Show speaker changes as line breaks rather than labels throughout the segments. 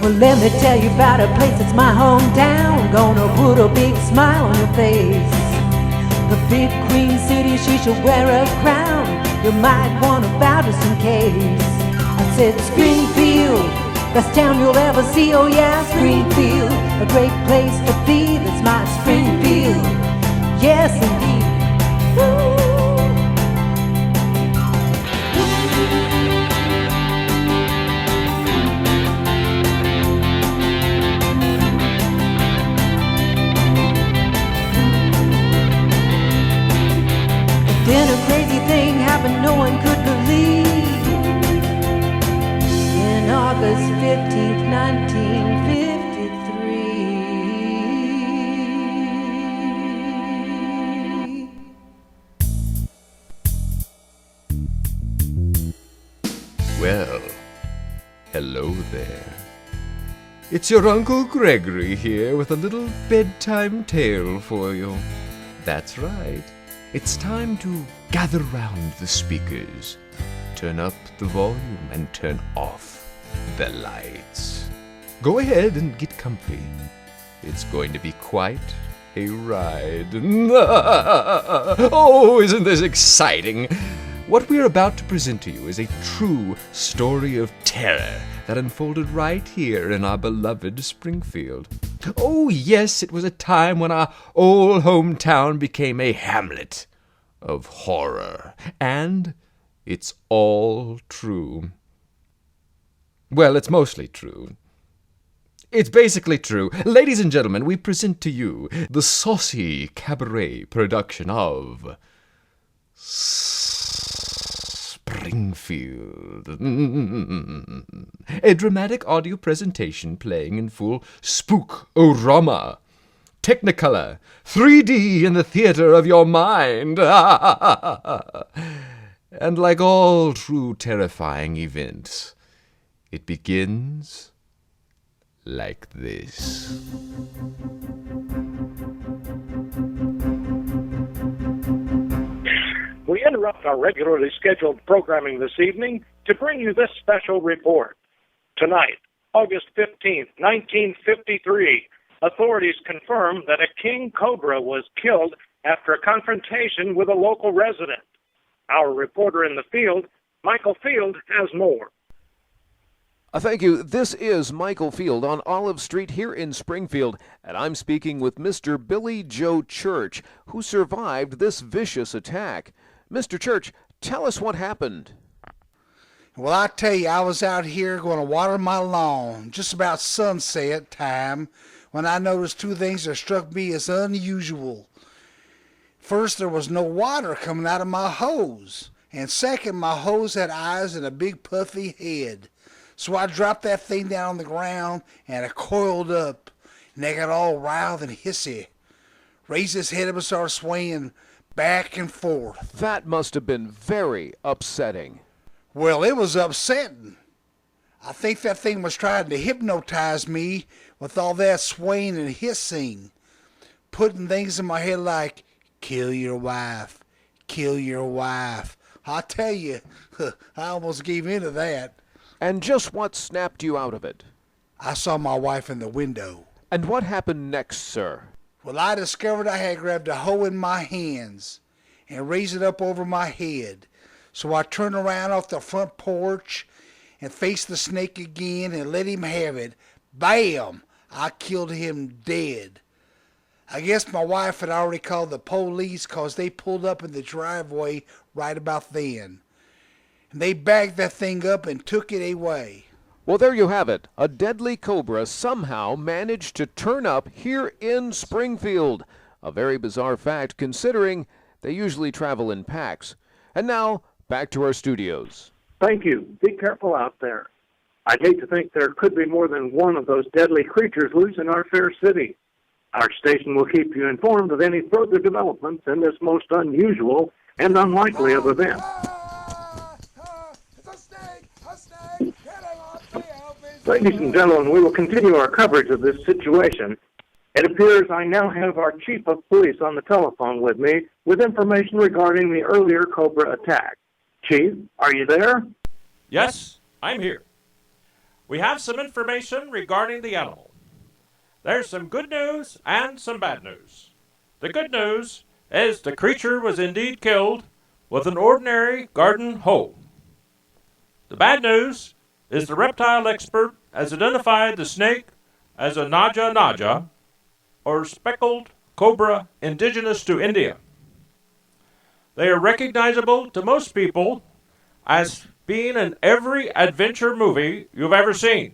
Well, let me tell you about a place that's my hometown. Gonna put a big smile on your face. The big queen city, she should wear a crown. You might want to bow just in case. I said Springfield, best town you'll ever see. Oh yeah, Springfield, a great place to be. That's my Springfield, yes indeed. Woo. Then a crazy thing happened no one could believe. In August 15th, 1953.
Well, hello there. It's your Uncle Gregory here with a little bedtime tale for you. That's right. It's time to gather round the speakers, turn up the volume, and turn off the lights. Go ahead and get comfy. It's going to be quite a ride. Oh, isn't this exciting? What we're about to present to you is a true story of terror that unfolded right here in our beloved Springfield. Oh, yes, it was a time when our old hometown became a hamlet of horror. And it's all true. Well, it's mostly true. It's basically true. Ladies and gentlemen, we present to you the Saucy Cabaret production of Springfield. A dramatic audio presentation playing in full spook-o-rama. Technicolor, 3D in the theater of your mind. And like all true terrifying events, it begins like this.
We interrupt our regularly scheduled programming this evening to bring you this special report. Tonight, August 15th, 1953, authorities confirm that a king cobra was killed after a confrontation with a local resident. Our reporter in the field, Michael Field, has more.
Thank you. This is Michael Field on Olive Street here in Springfield, and I'm speaking with Mr. Billy Joe Church, who survived this vicious attack. Mr. Church, tell us what happened.
Well, I tell you, I was out here going to water my lawn just about sunset time when I noticed two things that struck me as unusual. First, there was no water coming out of my hose. And second, my hose had eyes and a big puffy head. So I dropped that thing down on the ground and it coiled up. And they got all riled and hissy. Raised his head up and started swaying back and forth.
That must have been very upsetting.
Well, it was upsetting. I think that thing was trying to hypnotize me with all that swaying and hissing. Putting things in my head like, kill your wife, kill your wife. I tell you, I almost gave in to that.
And just what snapped you out of it?
I saw my wife in the window.
And what happened next, sir?
Well, I discovered I had grabbed a hoe in my hands and raised it up over my head. So I turned around off the front porch and faced the snake again and let him have it. Bam! I killed him dead. I guess my wife had already called the police because they pulled up in the driveway right about then. And they bagged that thing up and took it away.
Well, there you have it. A deadly cobra somehow managed to turn up here in Springfield. A very bizarre fact considering they usually travel in packs. And now, back to our studios.
Thank you. Be careful out there. I'd hate to think there could be more than one of those deadly creatures loose in our fair city. Our station will keep you informed of any further developments in this most unusual and unlikely of events. Ladies and gentlemen, we will continue our coverage of this situation. It appears I now have our chief of police on the telephone with me with information regarding the earlier Cobra attack. Chief, are you there?
Yes, I'm here. we have some information regarding the animal. There's some good news and some bad news. The good news is the creature was indeed killed with an ordinary garden hoe. The bad news is the reptile expert has identified the snake as a Naja Naja, or speckled cobra indigenous to India. They are recognizable to most people as being in every adventure movie you've ever seen,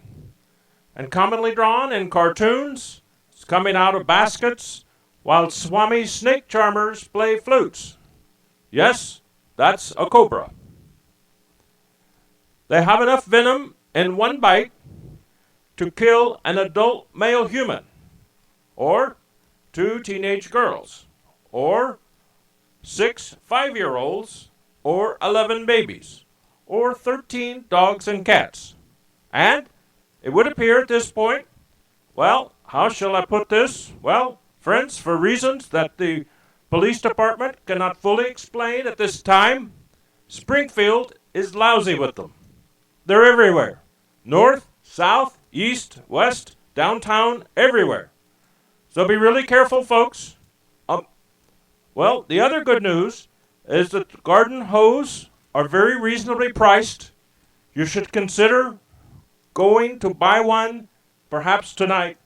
and commonly drawn in cartoons, coming out of baskets, while Swami snake charmers play flutes. Yes, that's a cobra. They have enough venom in one bite to kill an adult male human, or 2 teenage girls, or 6 5-year-olds, or 11 babies, or 13 dogs and cats. And it would appear at this point, well, how shall I put this? Well, friends, for reasons that the police department cannot fully explain at this time, Springfield is lousy with them. They're everywhere. North, south, east, west, downtown, everywhere. So be really careful, folks. Well, the other good news is that garden hose are very reasonably priced. You should consider going to buy one, perhaps tonight,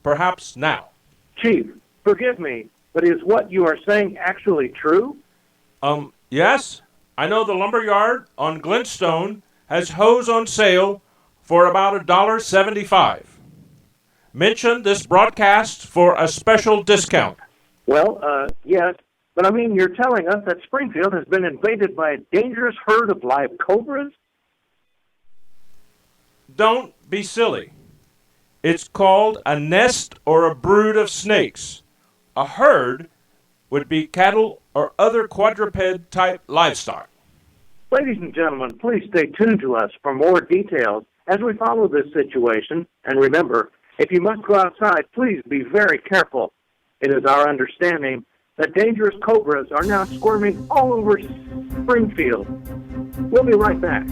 perhaps now.
Chief, forgive me, but is what you are saying actually true?
Yes. I know the lumberyard on Glintstone has hose on sale for about $1.75. Mention this broadcast for a special discount.
Well, yes, but I mean, you're telling us that Springfield has been invaded by a dangerous herd of live cobras?
Don't be silly. It's called a nest or a brood of snakes. A herd would be cattle or other quadruped-type livestock.
Ladies and gentlemen, please stay tuned to us for more details as we follow this situation. And remember, if you must go outside, please be very careful. It is our understanding that dangerous cobras are now squirming all over Springfield. We'll be right back.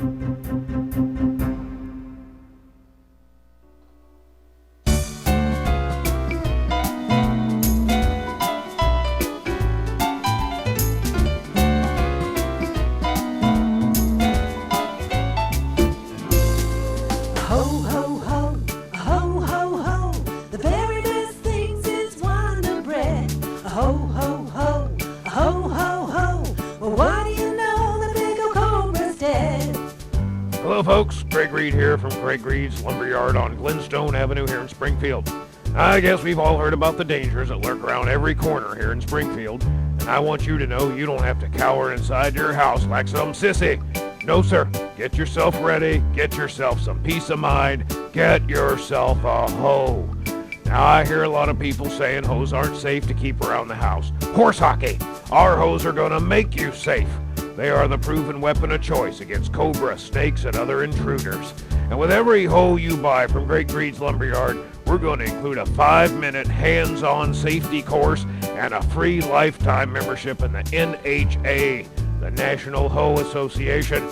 Hello folks, Greg Reed here from Greg Reed's Lumberyard on Glenstone Avenue here in Springfield. I guess we've all heard about the dangers that lurk around every corner here in Springfield, and I want you to know you don't have to cower inside your house like some sissy. No sir, get yourself ready, get yourself some peace of mind, get yourself a hoe. Now I hear a lot of people saying hoes aren't safe to keep around the house. Horse hockey! Our hoes are gonna make you safe. They are the proven weapon of choice against cobras, snakes, and other intruders. And with every hoe you buy from Great Greed's Lumberyard, we're going to include a 5-minute hands-on safety course and a free lifetime membership in the NHA, the National Hoe Association.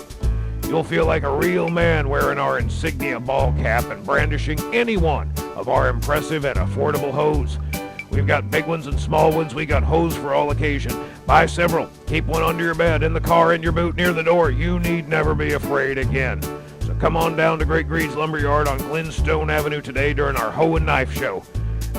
You'll feel like a real man wearing our insignia ball cap and brandishing any one of our impressive and affordable hoes. We've got big ones and small ones. We got hose for all occasion. Buy several. Keep one under your bed, in the car, in your boot, near the door. You need never be afraid again. So come on down to Great Greed's Lumberyard on Glenstone Avenue today during our Hoe and Knife Show.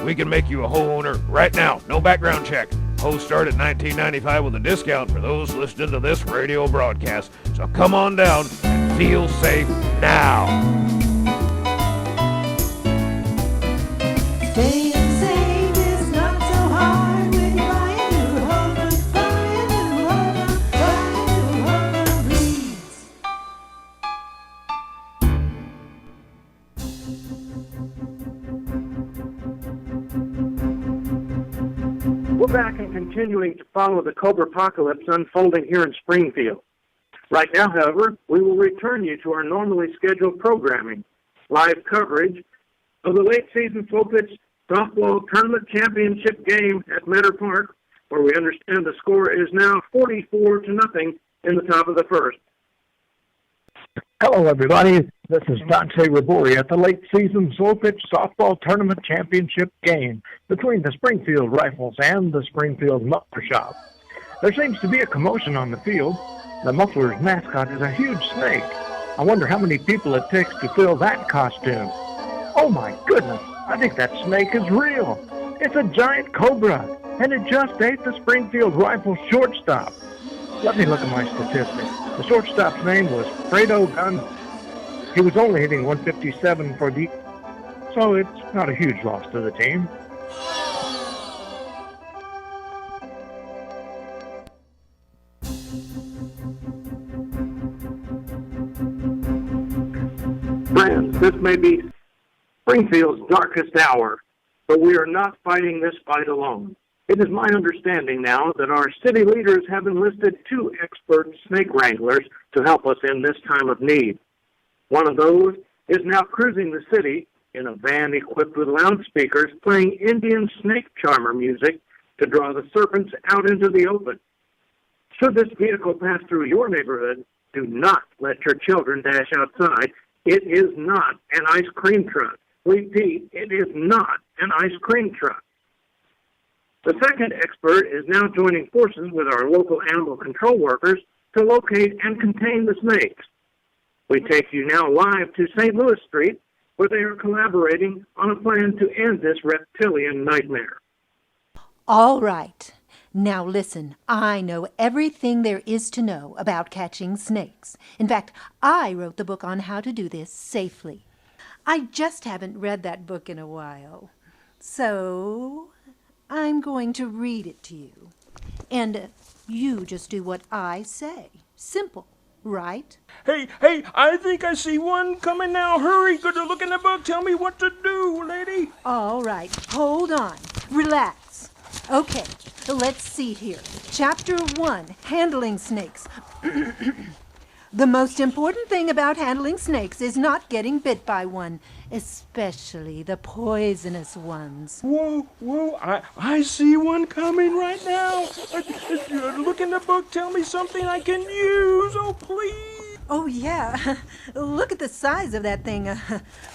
We can make you a hoe owner right now. No background check. Hoes start at $19.95 with a discount for those listening to this radio broadcast. So come on down and feel safe now.
Staying safe is not so hard when you buy a new Hoover, please.
We're back and continuing to follow the cobra apocalypse unfolding here in Springfield. Right now, however, we will return you to our normally scheduled programming, live coverage of the late season full-pitch softball tournament championship game at Meadow Park, where we understand the score is now 44-0 in the top of the first. Hello, everybody. This is Dante Rebori at the late season slow pitch softball tournament championship game between the Springfield Rifles and the Springfield Muffler Shop. There seems to be a commotion on the field. The Muffler's mascot is a huge snake. I wonder how many people it takes to fill that costume. Oh my goodness, I think that snake is real. It's a giant cobra, and it just ate the Springfield Rifles shortstop. Let me look at my statistics. The shortstop's name was Fredo Gunn. He was only hitting 157 for the... So it's not a huge loss to the team. Friends, this may be Springfield's darkest hour, but we are not fighting this fight alone. It is my understanding now that our city leaders have enlisted 2 expert snake wranglers to help us in this time of need. One of those is now cruising the city in a van equipped with loudspeakers playing Indian snake charmer music to draw the serpents out into the open. Should this vehicle pass through your neighborhood, do not let your children dash outside. It is not an ice cream truck. Repeat, it is not an ice cream truck. The second expert is now joining forces with our local animal control workers to locate and contain the snakes. We take you now live to St. Louis Street, where they are collaborating on a plan to end this reptilian nightmare.
All right. Now listen, I know everything there is to know about catching snakes. In fact, I wrote the book on how to do this safely. I just haven't read that book in a while. So I'm going to read it to you. And you just do what I say. Simple, right?
Hey, I think I see one coming now. Hurry, go to look in the book. Tell me what to do, lady.
All right, hold on. Relax. Okay, let's see here. Chapter 1, Handling Snakes. The most important thing about handling snakes is not getting bit by one, especially the poisonous ones.
Whoa, I see one coming right now. Look in the book, tell me something I can use, oh please.
Oh yeah, look at the size of that thing.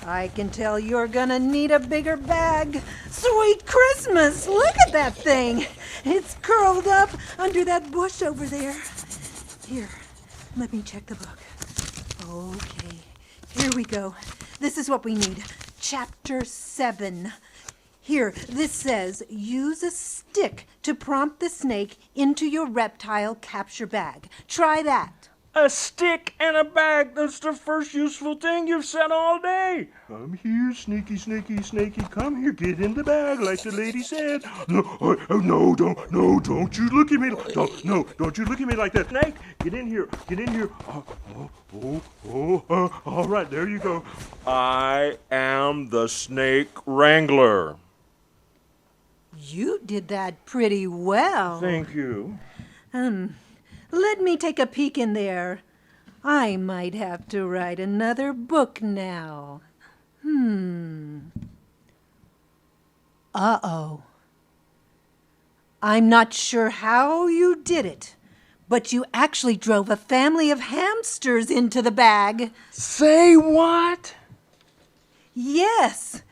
I can tell you're gonna need a bigger bag. Sweet Christmas, look at that thing. It's curled up under that bush over there. Here. Let me check the book. Okay, here we go. This is what we need. Chapter 7. Here, this says, use a stick to prompt the snake into your reptile capture bag. Try that.
A stick and a bag. That's the first useful thing you've said all day. Come here, sneaky, snaky. Come here, get in the bag like the lady said. No, don't you look at me. Don't you look at me like that. Snake, get in here. All right, there you go. I am the snake wrangler.
You did that pretty well.
Thank you.
Let me take a peek in there. I might have to write another book now. Uh-oh. I'm not sure how you did it, but you actually drove a family of hamsters into the bag.
Say what?
Yes.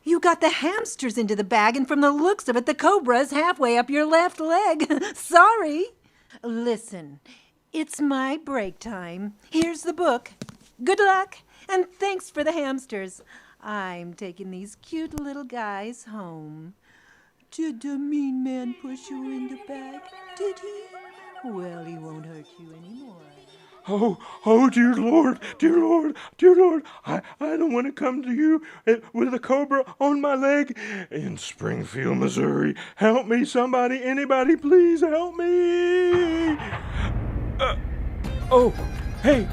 You got the hamsters into the bag, and from the looks of it, the cobra's halfway up your left leg. Sorry. Listen, it's my break time. Here's the book. Good luck, and thanks for the hamsters. I'm taking these cute little guys home. Did the mean man push you in the bag? Did he? Well, he won't hurt you anymore.
Oh, dear Lord. I don't want to come to you with a cobra on my leg in Springfield, Missouri. Help me, somebody, anybody, please help me. Hey,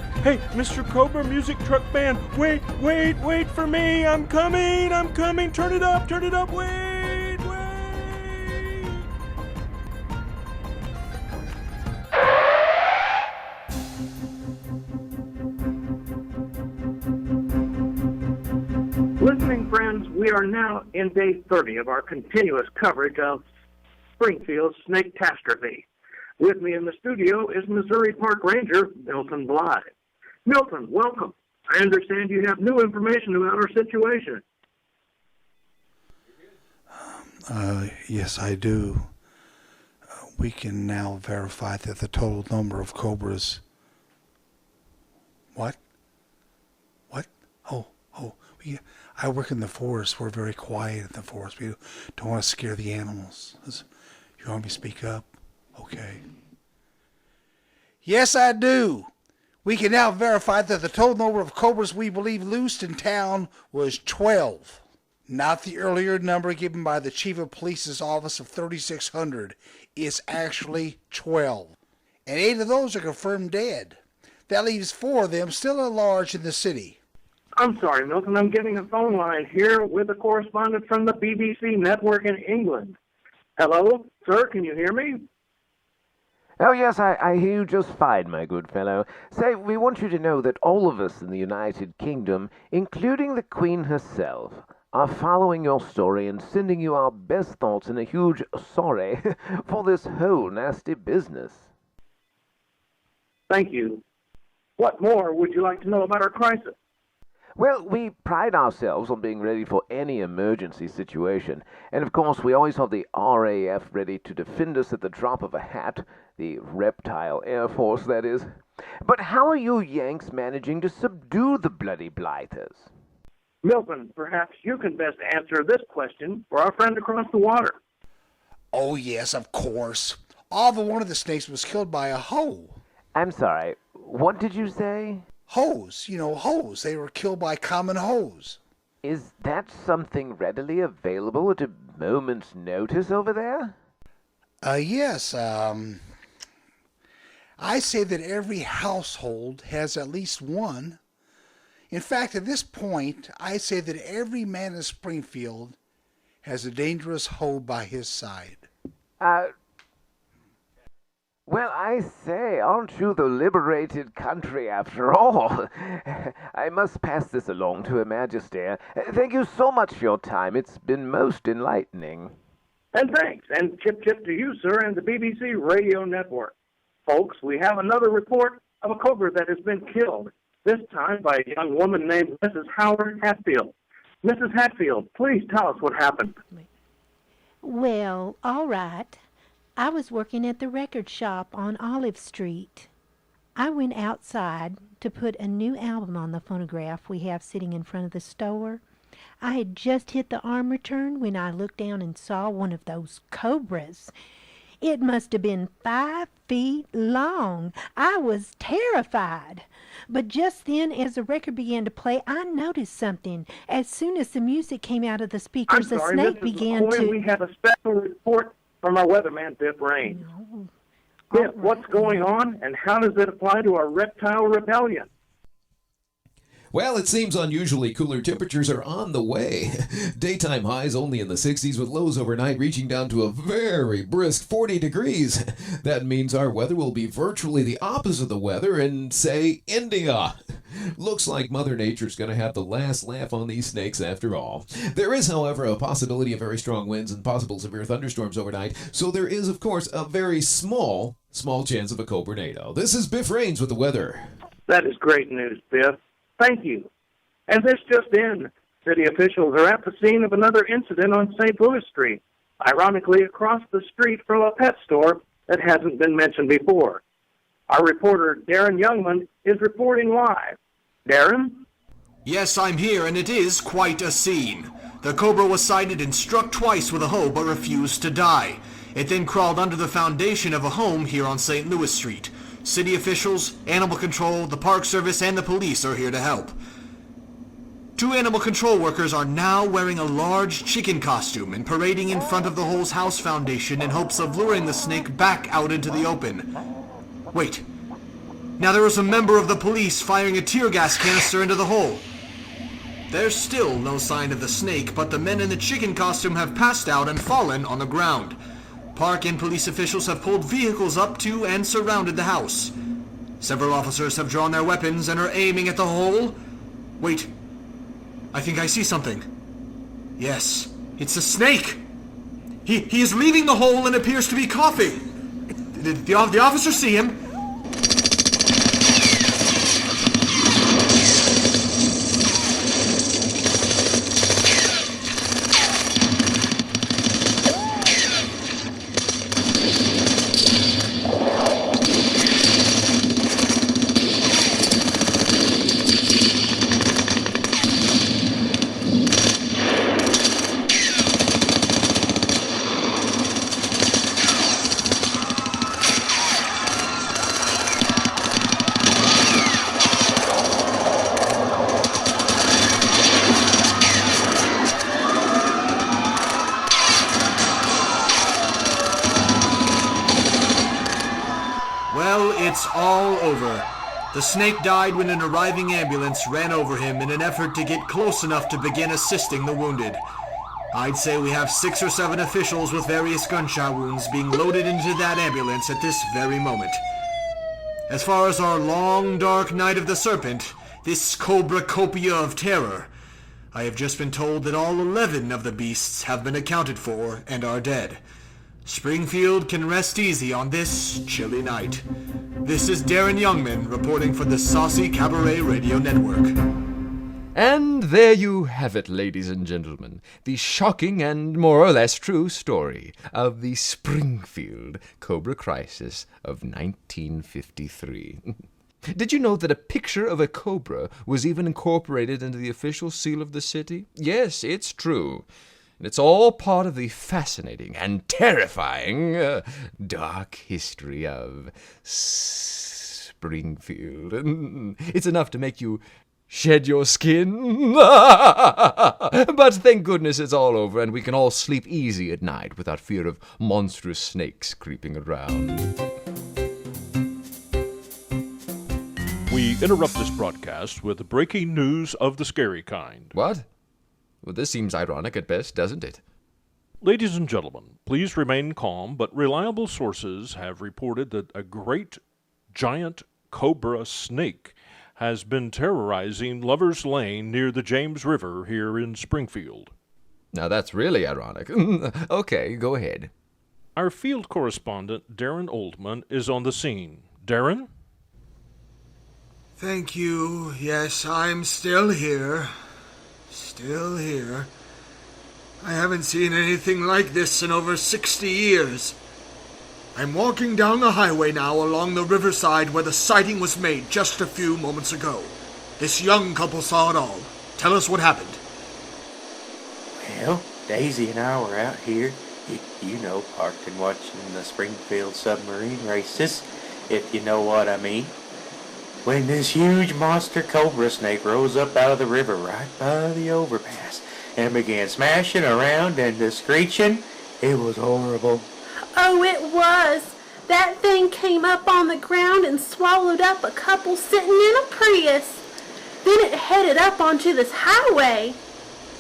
Mr. Cobra Music Truck Band, wait for me. I'm coming. Turn it up, wait.
Listening friends, we are now in day 30 of our continuous coverage of Springfield's snake-tastrophe. With me in the studio is Missouri Park Ranger Milton Blythe. Milton, welcome. I understand you have new information about our situation.
Yes, I do. We can now verify that the total number of cobras... What? I work in the forest. We're very quiet in the forest. We don't want to scare the animals. You want me to speak up? Okay. Yes, I do. We can now verify that the total number of cobras we believe loosed in town was 12. Not the earlier number given by the Chief of Police's office of 3,600. It's actually 12. And 8 of those are confirmed dead. That leaves 4 of them still at large in the city.
I'm sorry, Milton. I'm getting a phone line here with a correspondent from the BBC network in England. Hello? Sir, can you hear me?
Oh, yes, I hear you just fine, my good fellow. Say, we want you to know that all of us in the United Kingdom, including the Queen herself, are following your story and sending you our best thoughts and a huge sorry for this whole nasty business.
Thank you. What more would you like to know about our crisis?
Well, we pride ourselves on being ready for any emergency situation. And of course, we always have the RAF ready to defend us at the drop of a hat. The Reptile Air Force, that is. But how are you Yanks managing to subdue the bloody blighters?
Milton, perhaps you can best answer this question for our friend across the water.
Oh, yes, of course. All but one of the snakes was killed by a hoe.
I'm sorry, what did you say?
Hoes, hoes. They were killed by common hoes.
Is that something readily available at a moment's notice over there?
Yes, I say that every household has at least one. In fact, at this point, I say that every man in Springfield has a dangerous hoe by his side.
Well, I say, aren't you the liberated country after all? I must pass this along to Her Majesty. Thank you so much for your time. It's been most enlightening.
And thanks, and chip to you, sir, and the BBC radio network. Folks, we have another report of a cobra that has been killed, this time by a young woman named Mrs. Howard Hatfield. Mrs. Hatfield, please tell us what happened.
Well, all right. I was working at the record shop on Olive Street. I went outside to put a new album on the phonograph we have sitting in front of the store. I had just hit the armor turn when I looked down and saw one of those cobras. It must have been 5 feet long. I was terrified. But just then, as the record began to play, I noticed something. As soon as the music came out of the speakers,
I'm sorry,
the snake
Mrs.
began
McCoy,
to...
We have a special report from our weatherman, Biff Raines.
No.
Biff, what's going on, and how does it apply to our reptile rebellion?
Well, it seems unusually cooler temperatures are on the way. Daytime highs only in the 60s with lows overnight reaching down to a very brisk 40 degrees. That means our weather will be virtually the opposite of the weather in, say, India. Looks like Mother Nature's going to have the last laugh on these snakes after all. There is, however, a possibility of very strong winds and possible severe thunderstorms overnight, so there is, of course, a very small chance of a cobra-nado. This is Biff Raines with the weather.
That is great news, Biff. Thank you. And this just in, city officials are at the scene of another incident on St. Louis Street, ironically across the street from a pet store that hasn't been mentioned before. Our reporter, Darren Youngman, is reporting live. Darren?
Yes, I'm here, and it is quite a scene. The cobra was sighted and struck twice with a hoe but refused to die. It then crawled under the foundation of a home here on St. Louis Street. City officials, animal control, the Park Service, and the police are here to help. 2 animal control workers are now wearing a large chicken costume and parading in front of the hole's house foundation in hopes of luring the snake back out into the open. Wait. Now there is a member of the police firing a tear gas canister into the hole. There's still no sign of the snake, but the men in the chicken costume have passed out and fallen on the ground. Park and police officials have pulled vehicles up to and surrounded the house. Several officers have drawn their weapons and are aiming at the hole. Wait, I think I see something. Yes, it's a snake. He is leaving the hole and appears to be coughing. The officers see him. Well, it's all over. The snake died when an arriving ambulance ran over him in an effort to get close enough to begin assisting the wounded. I'd say we have 6 or 7 officials with various gunshot wounds being loaded into that ambulance at this very moment. As far as our long, dark night of the serpent, this cobra-copia of terror, I have just been told that all 11 of the beasts have been accounted for and are dead. Springfield can rest easy on this chilly night. This is Darren Youngman reporting for the Saucy Cabaret Radio Network.
And there you have it, ladies and gentlemen, the shocking and more or less true story of the Springfield Cobra Crisis of 1953. Did you know that a picture of a cobra was even incorporated into the official seal of the city? Yes, it's true. And it's all part of the fascinating and terrifying dark history of Springfield. It's enough to make you shed your skin. But thank goodness it's all over and we can all sleep easy at night without fear of monstrous snakes creeping around.
We interrupt this broadcast with breaking news of the scary kind.
What? Well, this seems ironic at best, doesn't it?
Ladies and gentlemen, please remain calm, but reliable sources have reported that a great, giant cobra snake has been terrorizing Lover's Lane near the James River here in Springfield.
Now that's really ironic. Okay, go ahead.
Our field correspondent, Darren Oldman, is on the scene. Darren?
Thank you. Yes, I'm still here. Still here. I haven't seen anything like this in over 60 years. I'm walking down the highway now along the riverside where the sighting was made just a few moments ago. This young couple saw it all. Tell us what happened.
Well, Daisy and I were out here, you know, parked and watching the Springfield submarine races, if you know what I mean, when this huge monster cobra snake rose up out of the river right by the overpass and began smashing around and screeching. It was horrible.
Oh, it was. That thing came up on the ground and swallowed up a couple sitting in a Prius. Then it headed up onto this highway.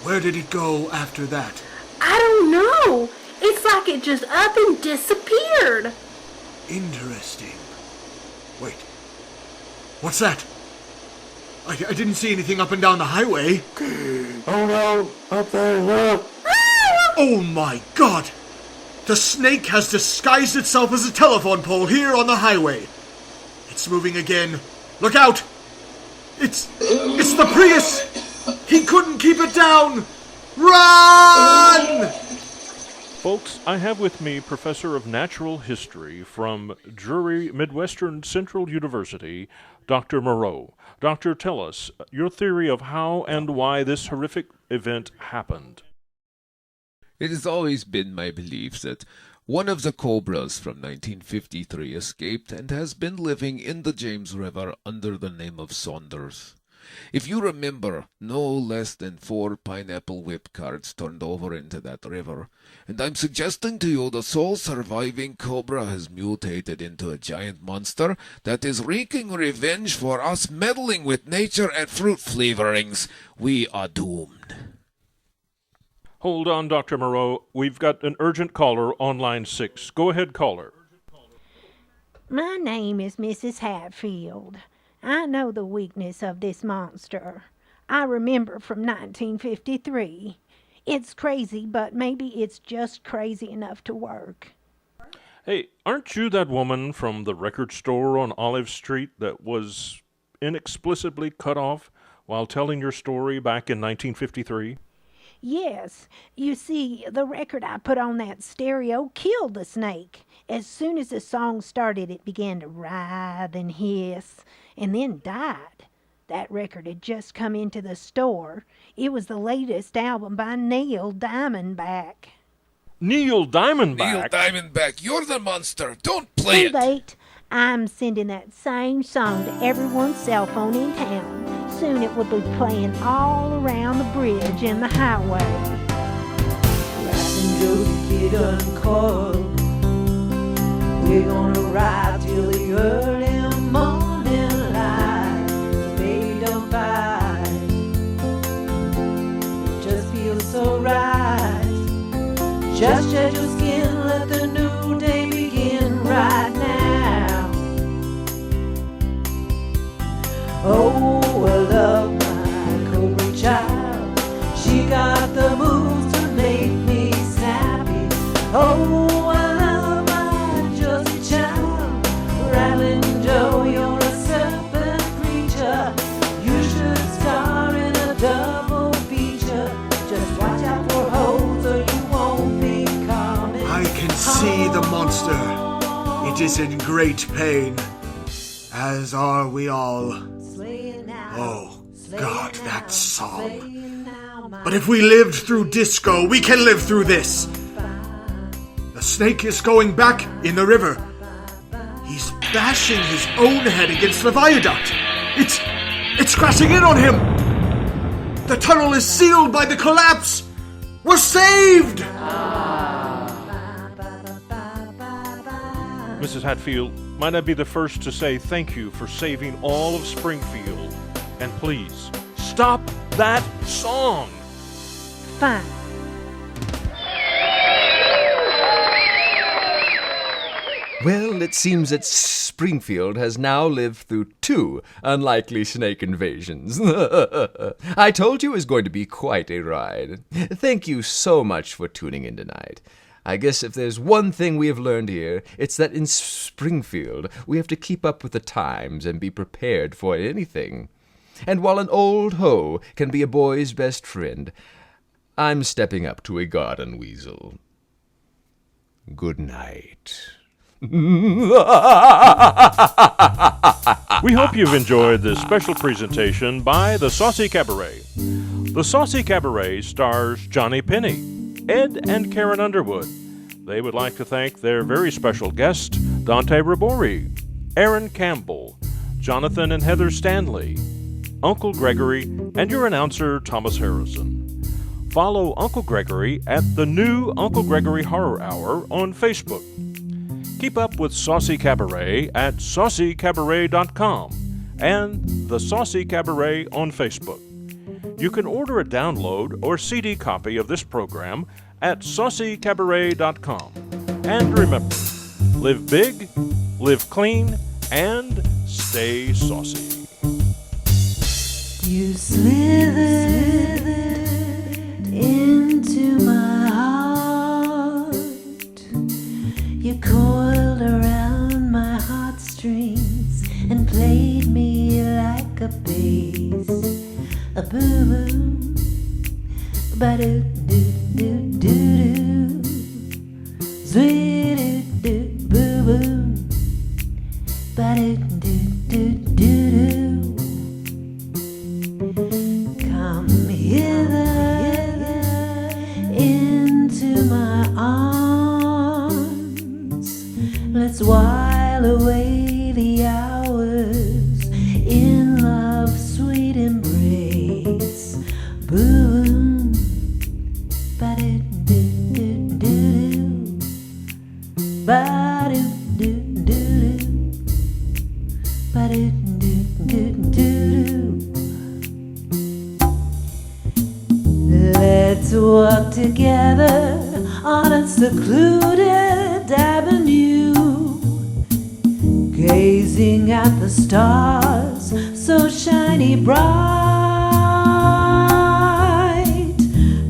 Where did it go after that?
I don't know. It's like it just up and disappeared.
Interesting. Wait. What's that? I didn't see anything up and down the highway.
Oh no, up there, look.
Oh my God! The snake has disguised itself as a telephone pole here on the highway. It's moving again. Look out! It's the Prius! He couldn't keep it down! Run!
Folks, I have with me Professor of Natural History from Drury Midwestern Central University, Dr. Moreau. Doctor, tell us your theory of how and why this horrific event happened.
It has always been my belief that one of the cobras from 1953 escaped and has been living in the James River under the name of Saunders. If you remember, no less than 4 pineapple whip carts turned over into that river, and I'm suggesting to you the sole surviving cobra has mutated into a giant monster that is wreaking revenge for us meddling with nature and fruit flavorings. We are doomed.
Hold on, Dr. Moreau. We've got an urgent caller on line 6. Go ahead, caller.
My name is Mrs. Hatfield. I know the weakness of this monster. I remember from 1953. It's crazy, but maybe it's just crazy enough to work.
Hey, aren't you that woman from the record store on Olive Street that was inexplicably cut off while telling your story back in 1953?
Yes. You see, the record I put on that stereo killed the snake. As soon as the song started, it began to writhe and hiss, and then died. That record had just come into the store. It was the latest album by Neil Diamondback.
Neil Diamondback?
Neil Diamondback, you're the monster. Don't play it.
Wait, I'm sending that same song to everyone's cell phone in town. Soon it will be playing all around the bridge and the highway.
Riding Joe to get uncoiled. We're gonna ride till the early morning light. So baby, don't fight. It just feels so right. Just shed your skin, let the new day begin right now. Oh, I love my cobra child. She got the moves to make me snappy. Oh, I love my Josie child. Rattling Joe, you're a serpent creature. You should star in a double feature. Just watch out for holes or you won't be coming.
I can see the monster. It is in great pain, as are we all. Oh, God, that song. But if we lived through disco, we can live through this. The snake is going back in the river. He's bashing his own head against the viaduct. It's crashing in on him. The tunnel is sealed by the collapse. We're saved!
Mrs. Hatfield, might I be the first to say thank you for saving all of Springfield? And please, stop that song!
Fine.
Well, it seems that Springfield has now lived through 2 unlikely snake invasions. I told you it was going to be quite a ride. Thank you so much for tuning in tonight. I guess if there's one thing we have learned here, it's that in Springfield we have to keep up with the times and be prepared for anything. And while an old hoe can be a boy's best friend, I'm stepping up to a garden weasel. Good night.
We hope you've enjoyed this special presentation by the Saucy Cabaret. The Saucy Cabaret stars Johnny Pinney, Ed and Karen Underwood. They would like to thank their very special guest, Dante Rebori, Aaron Campbell, Jonathan and Heather Stanley, Uncle Gregory, and your announcer, Thomas Harrison. Follow Uncle Gregory at the new Uncle Gregory Horror Hour on Facebook. Keep up with Saucy Cabaret at saucycabaret.com and the Saucy Cabaret on Facebook. You can order a download or CD copy of this program at saucycabaret.com. And remember, live big, live clean, and stay saucy.
You slithered into my heart. You coiled around my heartstrings and played me like a bass. A boo-boo, ba-do-do-do-do-do, zee-do-do-boo-boo, ba-do-do-do-do-do. Come hither into my arms. Let's while away the hours in love's sweet embrace. Boom, ba-do-do-do-do-do, ba-do-do-do-do, ba-do-do-do-do-do. Let's walk together on a secluded avenue, gazing at the stars so shiny bright.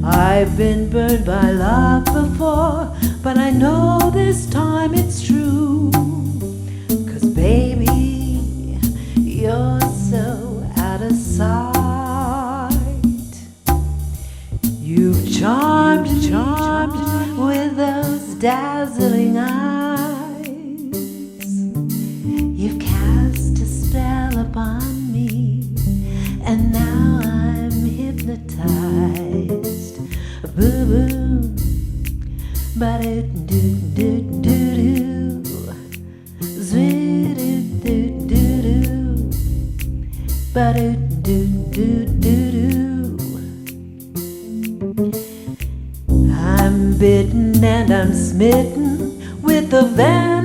I've been burned by love before, but I know this time it's true. 'Cause baby, you're so out of sight. You've charmed with those dazzling eyes. You've cast a spell upon me, and now I'm hypnotized. Boo-boo, ba-do-do-do-do-do, zee-do-do-do-do, ba-do-do-do-do-do. I'm bitten and I'm smitten with the venom